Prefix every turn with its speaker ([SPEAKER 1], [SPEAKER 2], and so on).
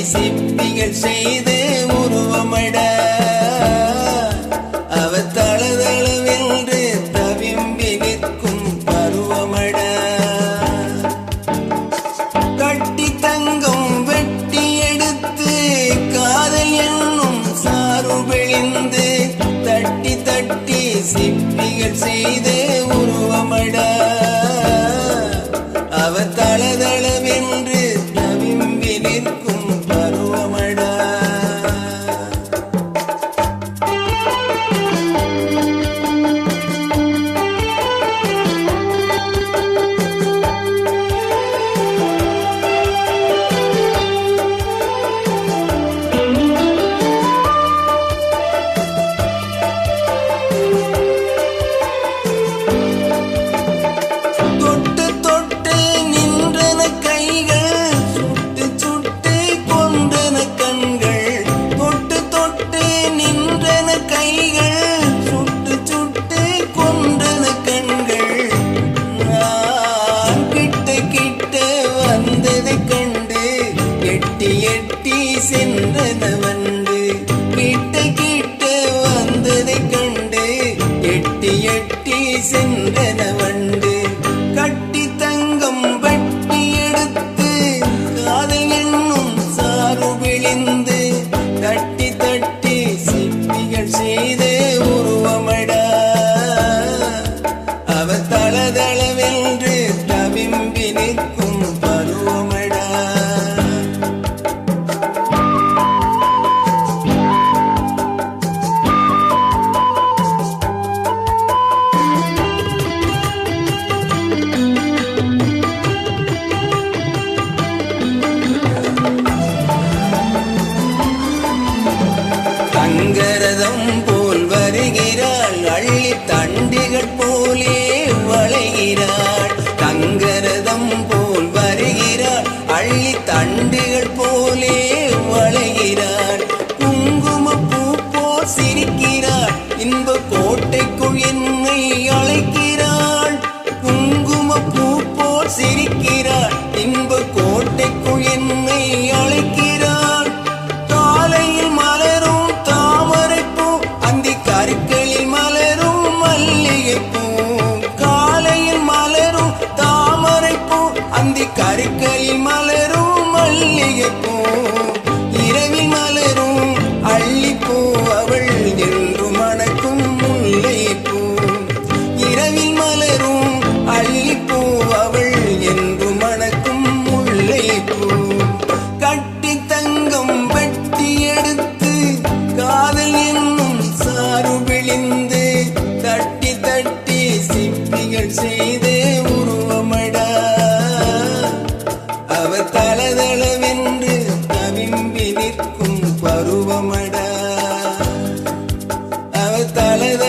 [SPEAKER 1] சிப்பிகள் செய்து உருவமட அவ தளதளவென்று தவிம்பி நிற்கும் பருவமட கட்டி தங்கம் வெட்டி எடுத்து காதல் என்னும் சாறு விழிந்து தட்டி தட்டி சிப்பிகள் செய்து உருவமட அவ தளதளவென்று தவிம்பி நிற்கும் பருவமடா எட்டி எட்டி சென்றன வந்து கிட்ட கிட்ட வந்ததை கண்டு எட்டி எட்டி சென்றன வந்து கட்டி தங்கம் வட்டி எடுத்து காதல் என்னும் சாறு விழிந்து தட்டி தட்டி சிப்பிகள் செய்து உருவமடா அவ தளதளவென்று தவிம்பி நிற்கும் பருவமடா தங்கரதம் போல் வருகிறாள் அள்ளி தண்டிகள் போலே வளைகிறாள் தங்கரதம் போல் வருகிறாள் அள்ளி தண்டிகள் போலே வளைகிறாள் குங்குமப்பூ போல் சிரிக்கிறாள் இன்ப கோட்டைக்குள் என்னை அழைக்கிறாள் குங்குமப்பூ போல் சிரிக்கிறாள் இன்ப கோட்டைக்குள் என்னை அழைக்கிறாள் காலையில் மலரும் தாமரைப்பூ அந்தி கருக்களில் மலரும் மல்லிகைப்பூ காலையில் மலரும் தாமரைப்பூ அந்தி கருக்களில் மலரும் மல்லிகைப்பூ இரவில் மலரும் அள்ளிப்பூ அவள் என்று மணக்கும் முல்லைப்பூ இரவில் மலரும் அள்ளிப்பூ அவள் என்று மணக்கும் முல்லைப்பூ கட்டி தங்கம் வெட்டி எடுத்து காதல் என்னும் சாறு விழிந்து தட்டி தட்டி சிப்பிகள் செய்து உருவமடா அவ தளதளவென்று தவிம்பி நிற்கும் பருவமடா அவ தளத